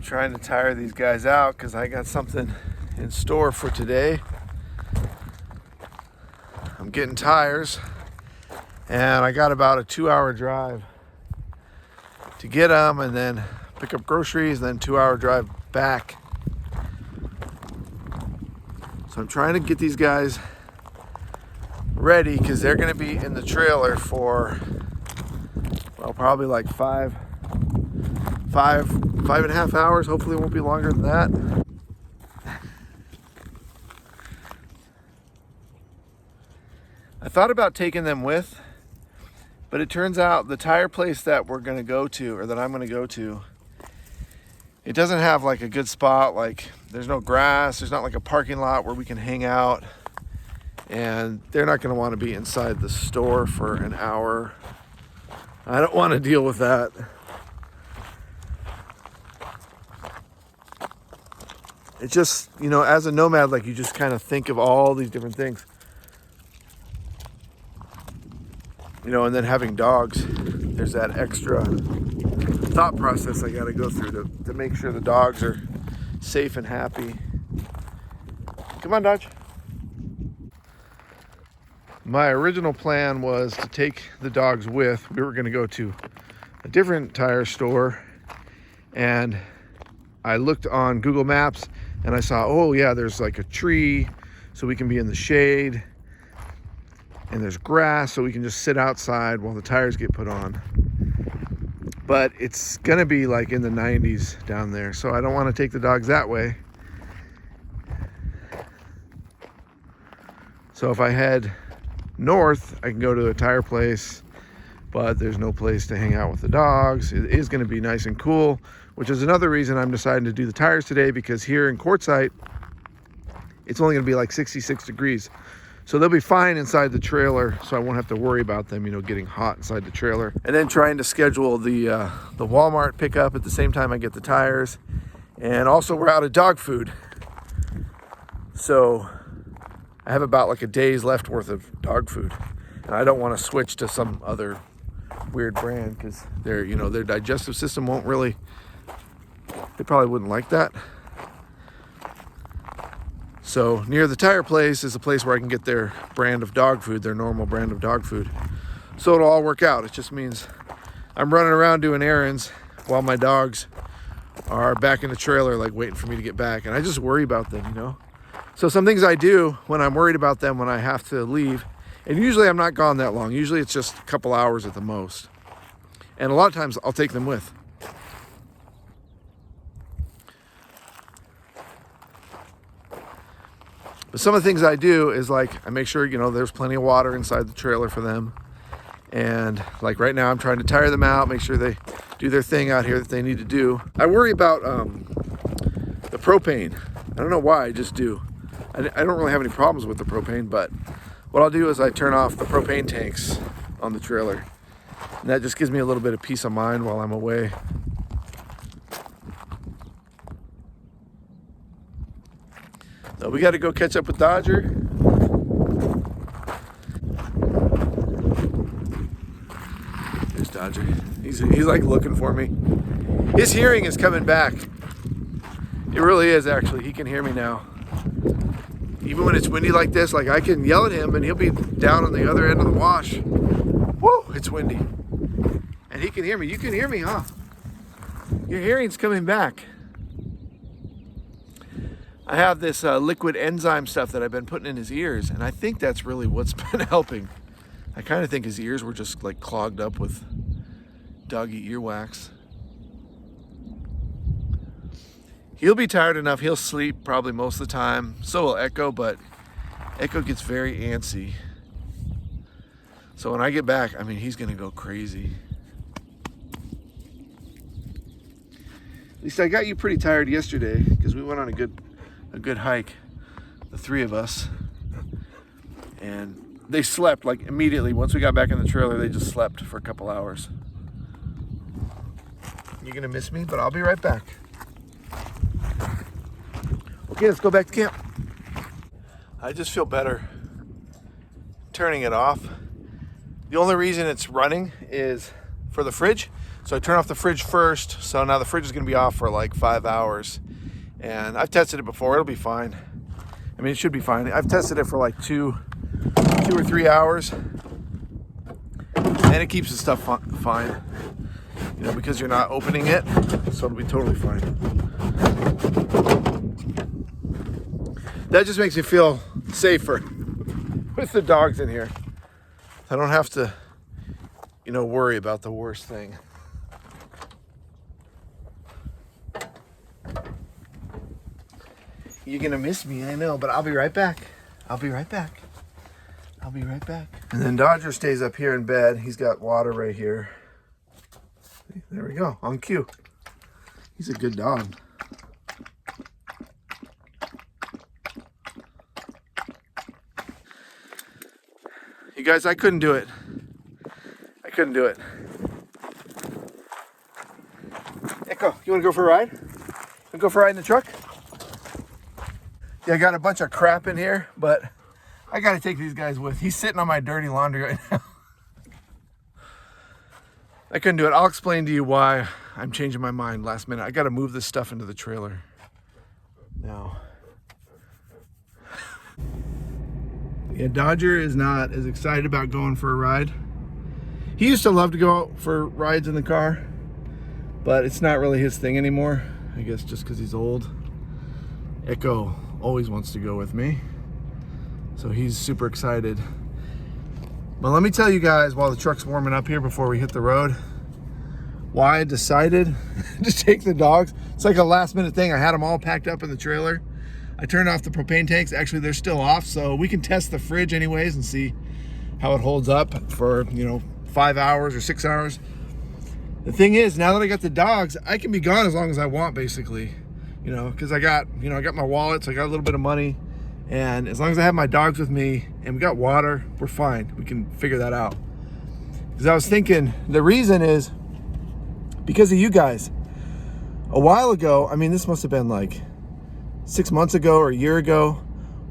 trying to tire these guys out because I got something in store for today. I'm getting tires, and I got about a 2-hour drive to get them, and then pick up groceries, and then 2-hour drive back. So I'm trying to get these guys ready because they're going to be in the trailer for, well, probably like five and a half hours. Hopefully it won't be longer than that. I thought about taking them with, but it turns out the tire place that we're going to go to, or that I'm going to go to, it doesn't have like a good spot. Like, there's no grass, there's not like a parking lot where we can hang out, and they're not going to want to be inside the store for an hour. I don't want to deal with that. It's just, you know, as a nomad, like, you just kind of think of all these different things. You know, and then having dogs, there's that extra thought process I got to go through to make sure the dogs are safe and happy. Come on, Dodge. My original plan was to take the dogs with. We were going to go to a different tire store, and I looked on Google Maps and I saw, oh yeah, there's like a tree so we can be in the shade, and there's grass so we can just sit outside while the tires get put on. But it's gonna be like in the 90s down there, so I don't want to take the dogs that way. So if I head north, I can go to a tire place, but there's no place to hang out with the dogs. It is going to be nice and cool, which is another reason I'm deciding to do the tires today, because here in Quartzsite, it's only going to be like 66 degrees. So they'll be fine inside the trailer, so I won't have to worry about them, you know, getting hot inside the trailer. And then trying to schedule the Walmart pickup at the same time I get the tires. And also we're out of dog food. So I have about like a day's left worth of dog food. And I don't want to switch to some other weird brand because their, you know, their digestive system won't really, they probably wouldn't like that. So near the tire place is a place where I can get their brand of dog food, their normal brand of dog food. So it'll all work out. It just means I'm running around doing errands while my dogs are back in the trailer, like waiting for me to get back. And I just worry about them, you know? So some things I do when I'm worried about them when I have to leave, and usually I'm not gone that long. Usually it's just a couple hours at the most. And a lot of times I'll take them with. But some of the things I do is like, I make sure, you know, there's plenty of water inside the trailer for them. And like right now I'm trying to tire them out, make sure they do their thing out here that they need to do. I worry about the propane. I don't know why, I just do. I don't really have any problems with the propane, but what I'll do is I turn off the propane tanks on the trailer. And that just gives me a little bit of peace of mind while I'm away. So we got to go catch up with Dodger. There's Dodger. He's like looking for me. His hearing is coming back. It really is, actually. He can hear me now. Even when it's windy like this, like I can yell at him and he'll be down on the other end of the wash. Woo, it's windy. And he can hear me. You can hear me, huh? Your hearing's coming back. I have this liquid enzyme stuff that I've been putting in his ears, and I think that's really what's been helping. I kind of think his ears were just like clogged up with doggy earwax. He'll be tired enough, he'll sleep probably most of the time. So will Echo, but Echo gets very antsy. So when I get back, I mean, he's gonna go crazy. At least I got you pretty tired yesterday because we went on a good hike, the three of us, and they slept like immediately. Once we got back in the trailer, they just slept for a couple hours. You're gonna miss me, but I'll be right back. Okay, let's go back to camp. I just feel better turning it off. The only reason it's running is for the fridge. So I turn off the fridge first. So now the fridge is gonna be off for like 5 hours. And I've tested it before, it'll be fine. I mean, it should be fine. I've tested it for like two or 3 hours. And it keeps the stuff fine. You know, because you're not opening it. So it'll be totally fine. That just makes me feel safer with the dogs in here. I don't have to, you know, worry about the worst thing. You're gonna miss me, I know, but I'll be right back. I'll be right back. I'll be right back. And then Dodger stays up here in bed. He's got water right here. There we go, on cue. He's a good dog. You guys, I couldn't do it. I couldn't do it. Echo, you wanna go for a ride? Wanna go for a ride in the truck? Yeah, I got a bunch of crap in here, but I gotta take these guys with. He's sitting on my dirty laundry right now. I couldn't do it. I'll explain to you why I'm changing my mind last minute. I gotta move this stuff into the trailer now. Yeah, Dodger is not as excited about going for a ride. He used to love to go out for rides in the car, but it's not really his thing anymore. I guess just because he's old. Echo always wants to go with me, so he's super excited. But let me tell you guys, while the truck's warming up here before we hit the road, why I decided to take the dogs. It's like a last minute thing. I had them all packed up in the trailer. I turned off the propane tanks. Actually, they're still off, so we can test the fridge anyways and see how it holds up for, you know, 5 hours or 6 hours. The thing is, now that I got the dogs, I can be gone as long as I want, basically. You know, because I got my wallet, so I got a little bit of money, and as long as I have my dogs with me and we got water, we're fine. We can figure that out. Because I was thinking, the reason is because of you guys. A while ago, I mean, this must have been like 6 months ago or a year ago,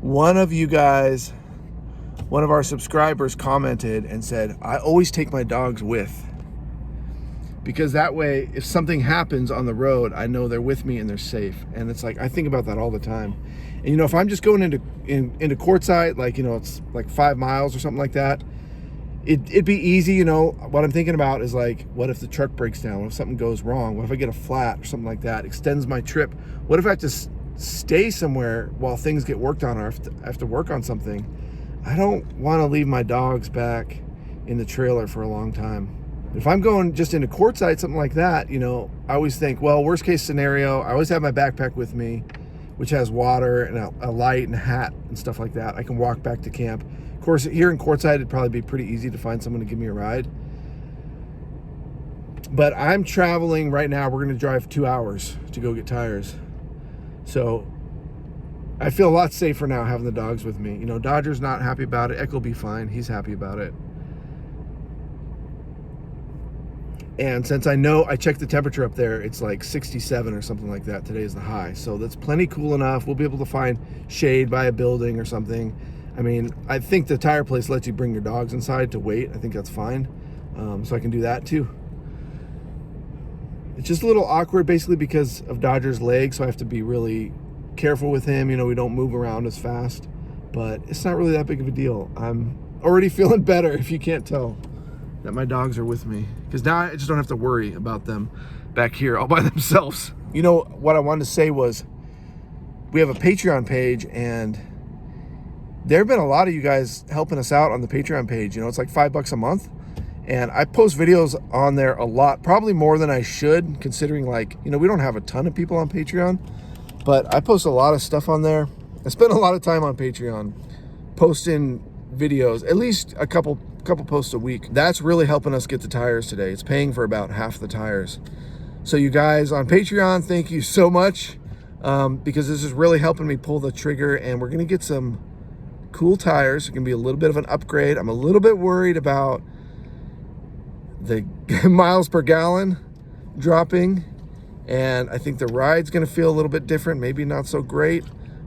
one of you guys, one of our subscribers commented and said, I always take my dogs with. Because that way, if something happens on the road, I know they're with me and they're safe. And it's like, I think about that all the time. And you know, if I'm just going into Quartzsite, like, you know, it's like 5 miles or something like that, it'd be easy. You know, what I'm thinking about is like, what if the truck breaks down? What if something goes wrong? What if I get a flat or something like that? Extends my trip. What if I have to stay somewhere while things get worked on, or I have to work on something? I don't want to leave my dogs back in the trailer for a long time. If I'm going just into Quartzsite, something like that, you know, I always think, well, worst case scenario, I always have my backpack with me, which has water and a light and a hat and stuff like that. I can walk back to camp. Of course, here in Quartzsite, it'd probably be pretty easy to find someone to give me a ride. But I'm traveling right now. We're going to drive 2 hours to go get tires. So I feel a lot safer now having the dogs with me. You know, Dodger's not happy about it. Echo will be fine. He's happy about it. And since I know, I checked the temperature up there, it's like 67 or something like that. Today is the high. So that's plenty cool enough. We'll be able to find shade by a building or something. I mean, I think the tire place lets you bring your dogs inside to wait. I think that's fine. So I can do that too. It's just a little awkward basically because of Dodger's leg. So I have to be really careful with him. You know, we don't move around as fast, but it's not really that big of a deal. I'm already feeling better, if you can't tell, that my dogs are with me, because now I just don't have to worry about them back here all by themselves. You know, what I wanted to say was, we have a Patreon page, and there have been a lot of you guys helping us out on the Patreon page. You know, it's like $5 a month, and I post videos on there a lot, probably more than I should, considering, like, you know, we don't have a ton of people on Patreon, but I post a lot of stuff on there. I spend a lot of time on Patreon posting videos, at least a couple posts a week. That's really helping us get the tires today. It's paying for about half the tires. So you guys on Patreon, thank you so much, because this is really helping me pull the trigger, and we're gonna get some cool tires. It's gonna be a little bit of an upgrade. I'm a little bit worried about the miles per gallon dropping, and I think the ride's gonna feel a little bit different, maybe not so great,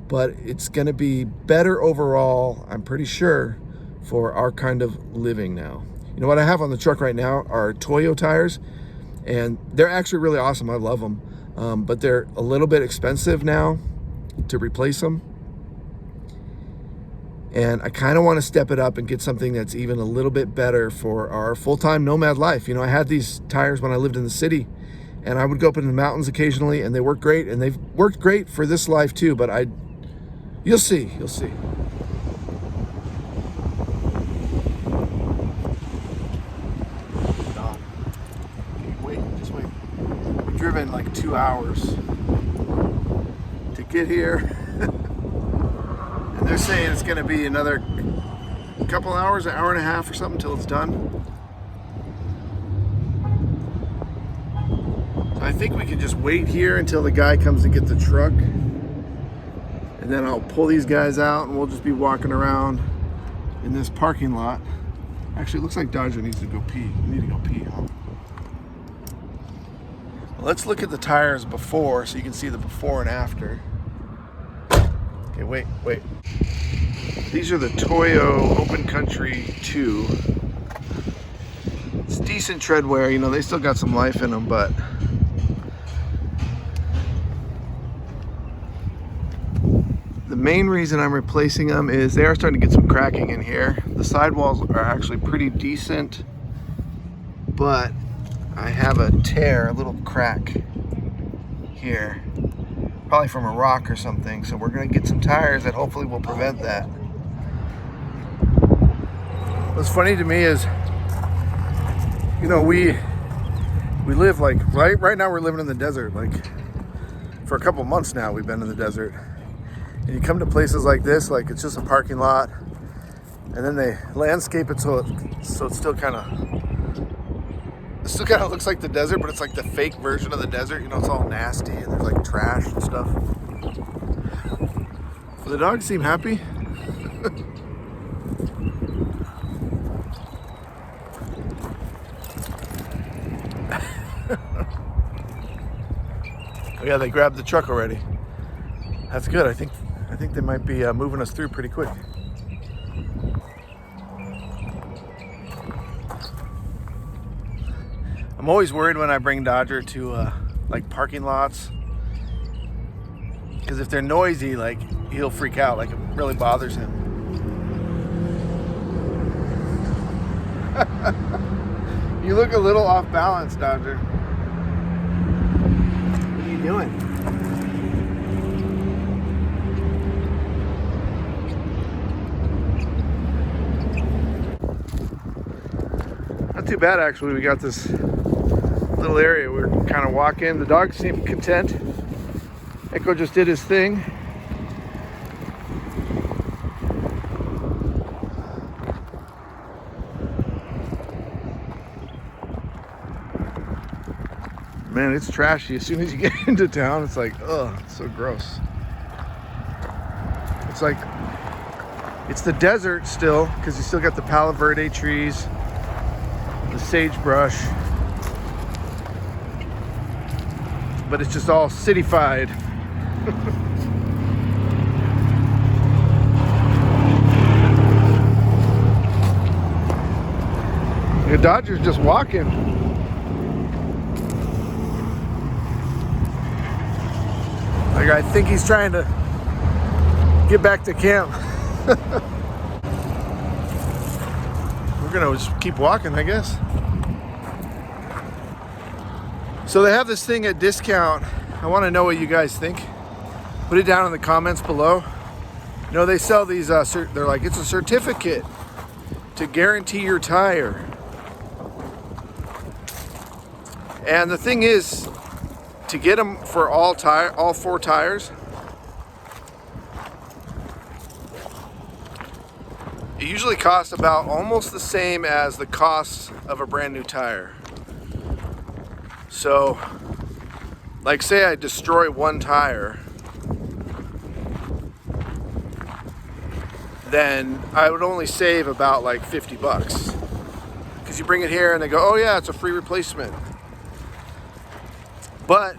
but it's gonna be better overall, I'm pretty sure, for our kind of living now. You know, what I have on the truck right now are Toyo tires, And they're actually really awesome. I love them. But they're a little bit expensive now to replace them. And I kind of want to step it up and get something that's even a little bit better for our full-time nomad life. You know, I had these tires when I lived in the city, and I would go up in the mountains occasionally, and they work great, and they've worked great for this life too. But you'll see. Just wait. We've driven like 2 hours to get here. And they're saying it's gonna be another couple hours, an hour and a half or something till it's done. So I think we can just wait here until the guy comes to get the truck. And then I'll pull these guys out and we'll just be walking around in this parking lot. Actually, it looks like Dodger needs to go pee. You need to go pee, huh? Let's look at the tires before so you can see the before and after. Okay, wait. These are the Toyo Open Country 2. It's decent tread wear, you know, they still got some life in them, but the main reason I'm replacing them is they are starting to get some cracking in here. The sidewalls are actually pretty decent, but I have a tear, a little crack here. Probably from a rock or something. So we're gonna get some tires that hopefully will prevent that. What's funny to me is, you know, we live like, right now we're living in the desert. Like for a couple months now we've been in the desert. And you come to places like this, like it's just a parking lot. And then they landscape it so it still kind of looks like the desert, but it's like the fake version of the desert. You know, it's all nasty and there's like trash and stuff. The dogs seem happy. Oh yeah, they grabbed the truck already. That's good. I think they might be moving us through pretty quick. I'm always worried when I bring Dodger to like parking lots, because if they're noisy, like he'll freak out. Like it really bothers him. You look a little off balance, Dodger. What are you doing? Not too bad, actually. We got this little area we're kind of walking. The dogs seem content. Echo just did his thing. Man, it's trashy. As soon as you get into town, it's like, ugh, it's so gross. It's like, it's the desert still, because you still got the Palo Verde trees, the sagebrush, but it's just all cityfied. The Dodger's just walking. Like, I think he's trying to get back to camp. We're gonna just keep walking, I guess. So they have this thing at discount. I want to know what you guys think. Put it down in the comments below. You know, they sell these, they're like, it's a certificate to guarantee your tire. And the thing is, to get them for all four tires, it usually costs about almost the same as the cost of a brand new tire. So, like say I destroy one tire, then I would only save about like 50 bucks. Because you bring it here and they go, oh yeah, it's a free replacement. But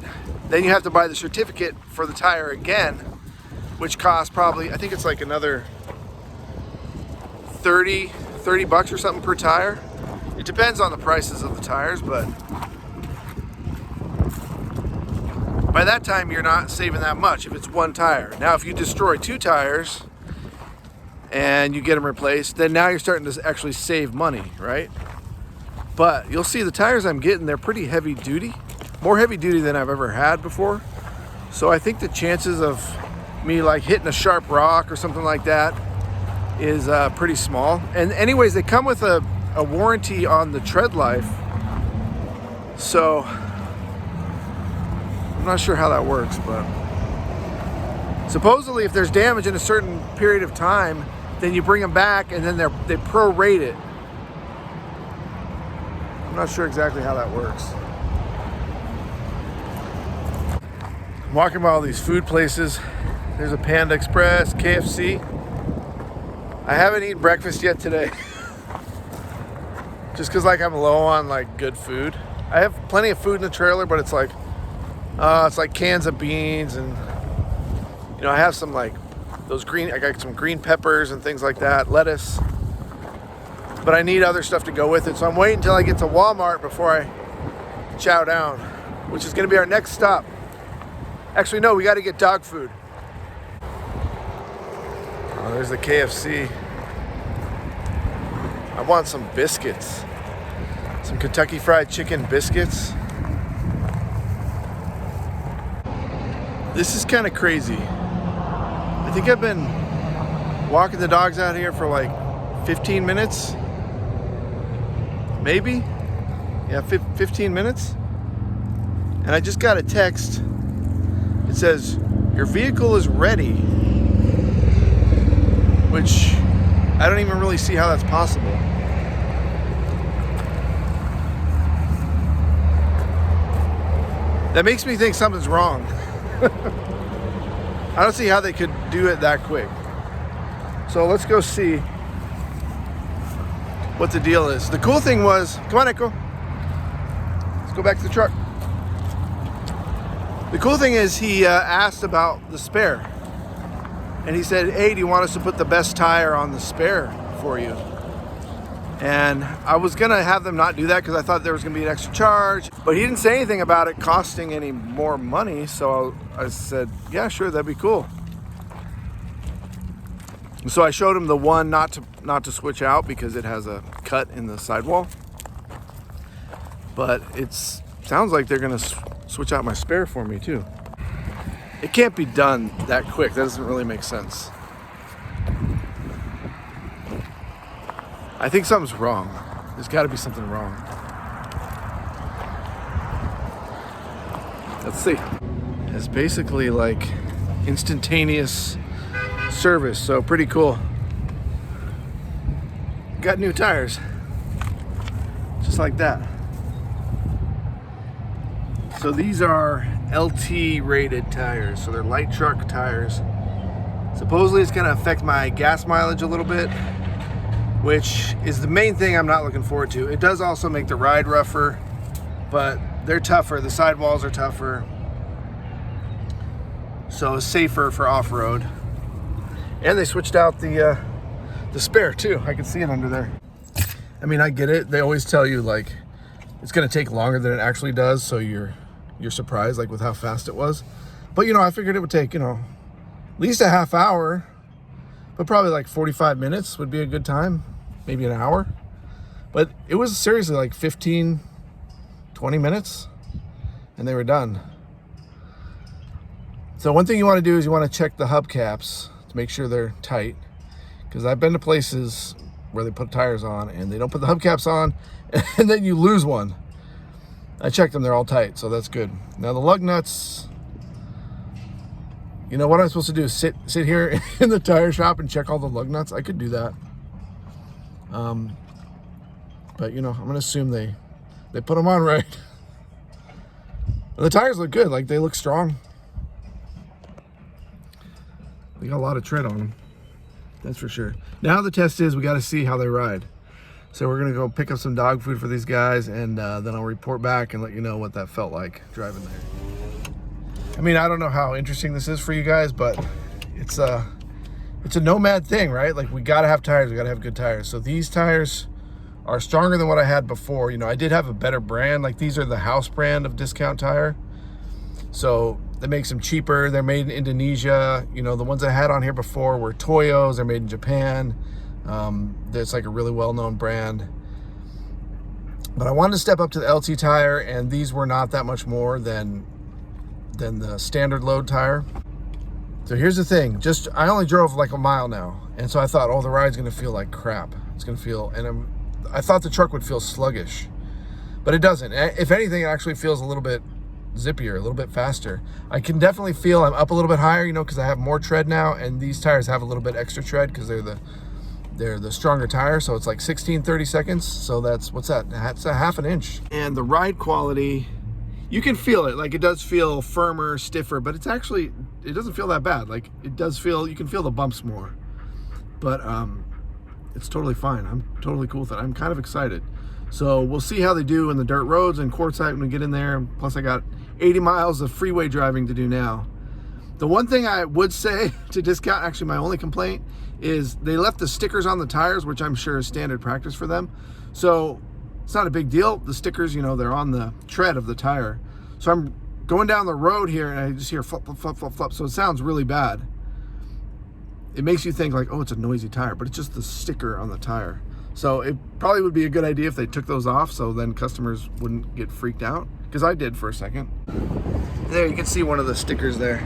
then you have to buy the certificate for the tire again, which costs probably, I think it's like another 30 bucks or something per tire. It depends on the prices of the tires, but by that time you're not saving that much if it's one tire. Now if you destroy 2 tires and you get them replaced, then now you're starting to actually save money, right? But you'll see the tires I'm getting, they're pretty heavy duty, more heavy duty than I've ever had before. So I think the chances of me like hitting a sharp rock or something like that is pretty small. And anyways, they come with a warranty on the tread life. So I'm not sure how that works, but supposedly if there's damage in a certain period of time, then you bring them back and then they prorate it. I'm not sure exactly how that works. I'm walking by all these food places. There's a Panda Express, KFC. I haven't eaten breakfast yet today. Just cause like I'm low on like good food. I have plenty of food in the trailer, but it's like cans of beans and you know, I have some like those I got some green peppers and things like that, lettuce. But I need other stuff to go with it. So I'm waiting until I get to Walmart before I chow down, which is gonna be our next stop. Actually, no, we gotta get dog food. Oh, there's the KFC. I want some biscuits. Some Kentucky Fried Chicken biscuits. This is kind of crazy. I think I've been walking the dogs out here for like 15 minutes. Maybe? Yeah, 15 minutes. And I just got a text. It says, your vehicle is ready. Which I don't even really see how that's possible. That makes me think something's wrong. I don't see how they could do it that quick. So let's go see what the deal is. The cool thing was, come on, Echo. Let's go back to the truck. The cool thing is he asked about the spare. And he said, hey, do you want us to put the best tire on the spare for you? And I was gonna have them not do that because I thought there was gonna be an extra charge, but he didn't say anything about it costing any more money. So I said, yeah, sure, that'd be cool. So I showed him the one not to switch out because it has a cut in the sidewall. But it sounds like they're gonna switch out my spare for me too. It can't be done that quick. That doesn't really make sense. I think something's wrong. There's got to be something wrong. Let's see. It's basically like instantaneous service, so pretty cool. Got new tires. Just like that. So these are LT rated tires, so they're light truck tires. Supposedly it's gonna affect my gas mileage a little bit, which is the main thing I'm not looking forward to. It does also make the ride rougher, but they're tougher. The sidewalls are tougher, so it's safer for off-road. And they switched out the spare too. I can see it under there. I mean, I get it. They always tell you like it's gonna take longer than it actually does, so you're surprised like with how fast it was. But you know, I figured it would take, you know, at least a half hour, but probably like 45 minutes would be a good time, maybe an hour. But it was seriously like 15, 20 minutes and they were done. So one thing you want to do is you want to check the hubcaps to make sure they're tight, because I've been to places where they put tires on and they don't put the hubcaps on and then you lose one. I checked them, they're all tight, so that's good. Now the lug nuts, you know what I'm supposed to do? Sit here in the tire shop and check all the lug nuts? I could do that. But you know, I'm gonna assume they put them on right. And the tires look good, like they look strong. They got a lot of tread on them, that's for sure. Now the test is we gotta see how they ride. So we're gonna go pick up some dog food for these guys, and then I'll report back and let you know what that felt like driving there. I mean, I don't know how interesting this is for you guys, but it's a Nomad thing, right? Like we gotta have tires, we gotta have good tires. So these tires are stronger than what I had before. You know, I did have a better brand. Like these are the house brand of discount tire. So that makes them cheaper. They're made in Indonesia. You know, the ones I had on here before were Toyos. They're made in Japan. It's like a really well-known brand. But I wanted to step up to the LT tire, and these were not that much more than the standard load tire. So here's the thing, I only drove like a mile now, and so I thought, oh, the ride's gonna feel like crap. It's gonna feel, and I thought the truck would feel sluggish, but it doesn't. If anything, it actually feels a little bit zippier, a little bit faster. I can definitely feel I'm up a little bit higher, you know, because I have more tread now, and these tires have a little bit extra tread because they're the stronger tire. So it's like 16-30 seconds. So that's, what's that? That's a half an inch. And the ride quality, you can feel it. Like, it does feel firmer, stiffer, but it's actually, it doesn't feel that bad. Like, it does feel, you can feel the bumps more, but it's totally fine. I'm totally cool with it. I'm kind of excited. So we'll see how they do in the dirt roads and Quartzsite when we get in there. Plus I got 80 miles of freeway driving to do now. The one thing I would say to discount, actually my only complaint, is they left the stickers on the tires, which I'm sure is standard practice for them. So it's not a big deal. The stickers, you know, they're on the tread of the tire. So I'm going down the road here and I just hear flop, flop, flop, flop, flop. So it sounds really bad. It makes you think like, oh, it's a noisy tire, but it's just the sticker on the tire. So it probably would be a good idea if they took those off, so then customers wouldn't get freaked out, because I did for a second. There, you can see one of the stickers there.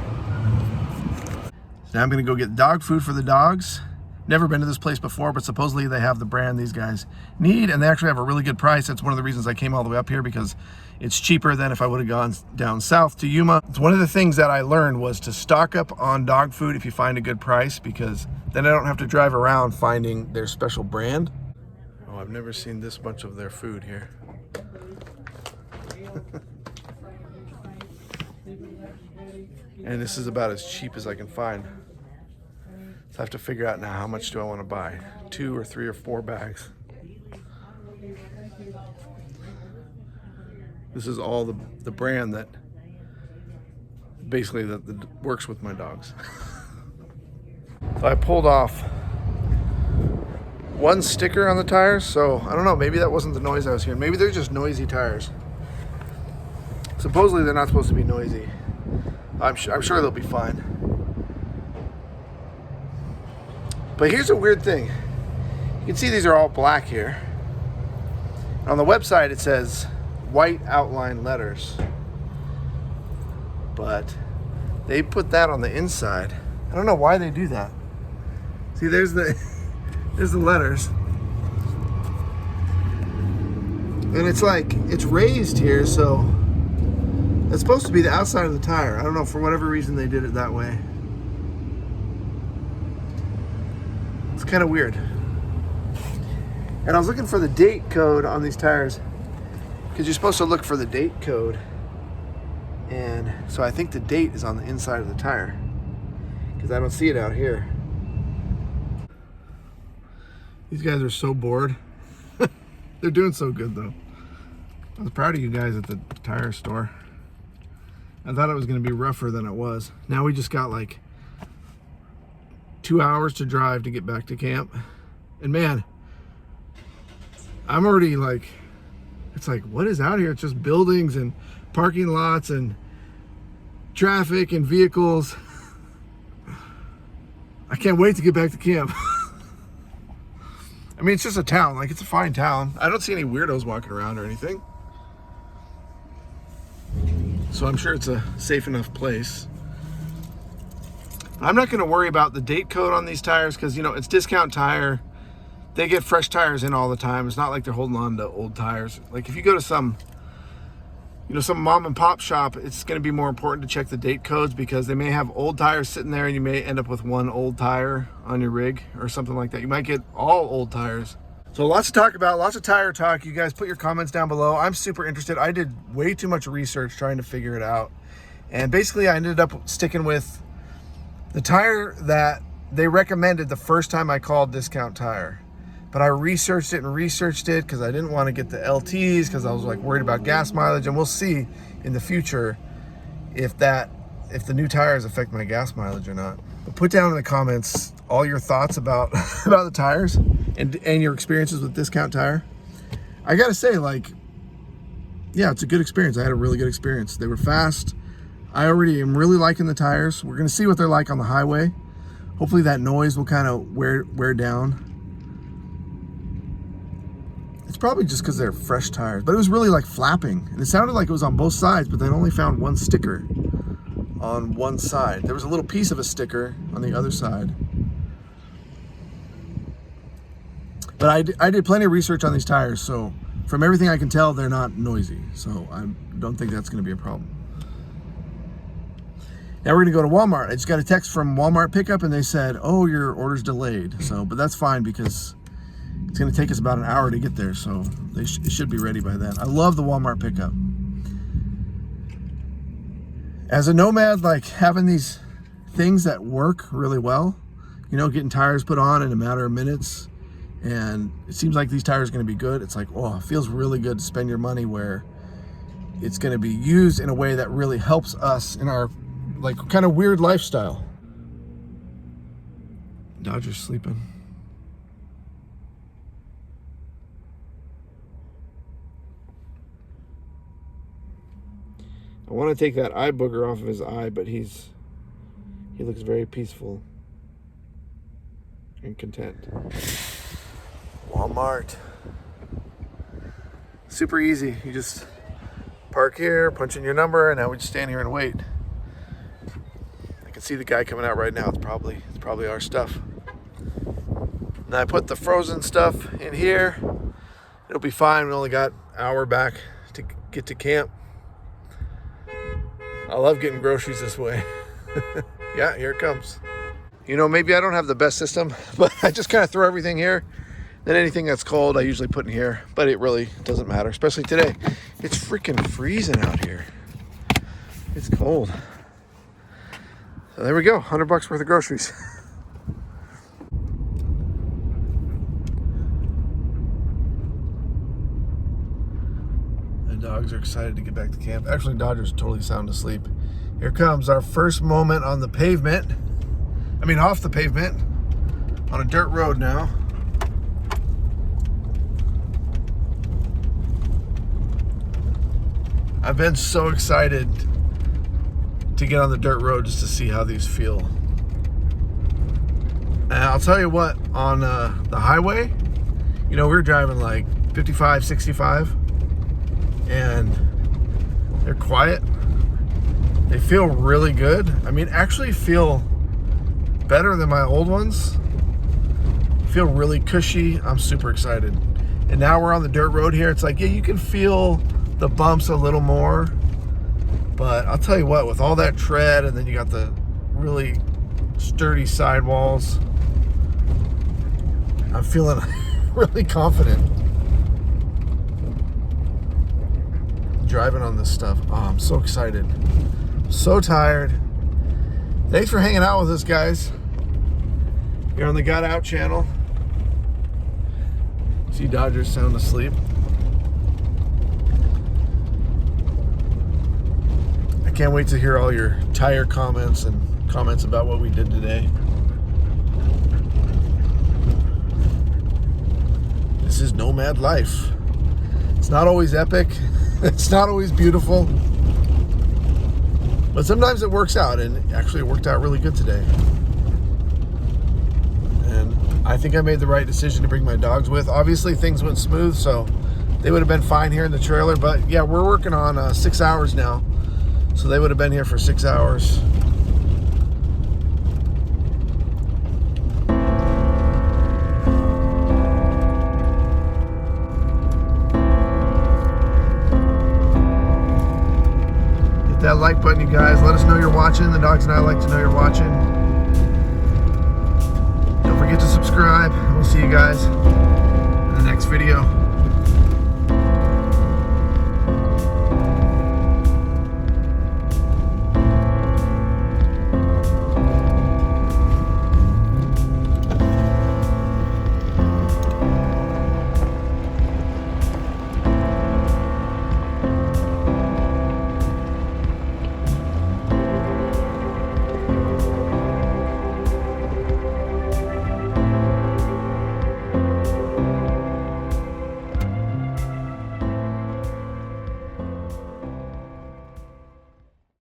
So now I'm gonna go get dog food for the dogs. Never been to this place before, but supposedly they have the brand these guys need, and they actually have a really good price. That's one of the reasons I came all the way up here, because it's cheaper than if I would have gone down south to Yuma. It's one of the things that I learned was to stock up on dog food if you find a good price, because then I don't have to drive around finding their special brand. Oh, I've never seen this much of their food here. And this is about as cheap as I can find. So I have to figure out now, how much do I want to buy? 2 or 3 or 4 bags. This is all the brand that basically that works with my dogs. So I pulled off one sticker on the tires, so I don't know, maybe that wasn't the noise I was hearing. Maybe they're just noisy tires. Supposedly they're not supposed to be noisy. I'm sure they'll be fine. But here's a weird thing. You can see these are all black here. On the website it says white outline letters, but they put that on the inside. I don't know why they do that. See, there's the letters, and it's like, it's raised here, so it's supposed to be the outside of the tire. I don't know, for whatever reason they did it that way. It's kind of weird. And I was looking for the date code on these tires, because you're supposed to look for the date code, and so I think the date is on the inside of the tire, because I don't see it out here. These guys are so bored. They're doing so good though. I was proud of you guys at the tire store. I thought it was going to be rougher than it was. Now we just got like 2 hours to drive to get back to camp. And man, I'm already like, it's like, what is out here? It's just buildings and parking lots and traffic and vehicles. I can't wait to get back to camp. I mean, it's just a town. Like, it's a fine town. I don't see any weirdos walking around or anything. So I'm sure it's a safe enough place. I'm not going to worry about the date code on these tires, because, you know, it's Discount Tire. They get fresh tires in all the time. It's not like they're holding on to old tires. Like, if you go to some, you know, some mom and pop shop, it's going to be more important to check the date codes, because they may have old tires sitting there and you may end up with one old tire on your rig or something like that. You might get all old tires. So lots to talk about, lots of tire talk. You guys put your comments down below. I'm super interested. I did way too much research trying to figure it out. And basically I ended up sticking with the tire that they recommended the first time I called Discount Tire. But I researched it and researched it because I didn't want to get the LTs, because I was like worried about gas mileage, and we'll see in the future if the new tires affect my gas mileage or not. But put down in the comments all your thoughts about about the tires and your experiences with Discount Tire. I gotta say, like, yeah, it's a good experience. I had a really good experience. They were fast. I already am really liking the tires. We're gonna see what they're like on the highway. Hopefully that noise will kind of wear down. It's probably just because they're fresh tires, but it was really like flapping. And it sounded like it was on both sides, but they only found one sticker on one side. There was a little piece of a sticker on the other side. But I did plenty of research on these tires, so from everything I can tell, they're not noisy. So I don't think that's gonna be a problem. Now we're gonna go to Walmart. I just got a text from Walmart pickup and they said, oh, your order's delayed. So, but that's fine because it's gonna take us about an hour to get there. So it should be ready by then. I love the Walmart pickup. As a Nomad, like having these things that work really well, you know, getting tires put on in a matter of minutes, and it seems like these tires are gonna be good. It's like, oh, it feels really good to spend your money where it's gonna be used in a way that really helps us in our like kind of weird lifestyle. Dodger's sleeping. I want to take that eye booger off of his eye, but he looks very peaceful and content. Walmart. Super easy. You just park here, punch in your number, and now we just stand here and wait. I can see the guy coming out right now. It's probably our stuff. Now I put the frozen stuff in here. It'll be fine. We only got an hour back to get to camp. I love getting groceries this way. Yeah, here it comes. You know, maybe I don't have the best system, but I just kind of throw everything here. Then anything that's cold, I usually put in here, but it really doesn't matter, especially today. It's freaking freezing out here. It's cold. So there we go, $100 worth of groceries. The dogs are excited to get back to camp. Actually, Dodger's totally sound asleep. Here comes our first moment on the pavement. I mean, off the pavement, on a dirt road now. I've been so excited to get on the dirt road just to see how these feel. And I'll tell you what, on the highway, you know, we were driving like 55, 65, and they're quiet. They feel really good. I mean, actually feel better than my old ones. Feel really cushy. I'm super excited. And now we're on the dirt road here. It's like, yeah, you can feel the bumps a little more, but I'll tell you what, with all that tread and then you got the really sturdy sidewalls, I'm feeling really confident driving on this stuff. Oh, I'm so excited. So tired. Thanks for hanging out with us, guys. You're on the Got Out channel. See Dodger's sound asleep. I can't wait to hear all your tire comments and comments about what we did today. This is Nomad life. It's not always epic. It's not always beautiful. But sometimes it works out, and actually it worked out really good today. And I think I made the right decision to bring my dogs with. Obviously things went smooth, so they would have been fine here in the trailer. But yeah, we're working on 6 hours now. So they would have been here for 6 hours. Hit that like button, you guys. Let us know you're watching. The dogs and I like to know you're watching. Don't forget to subscribe. We'll see you guys in the next video.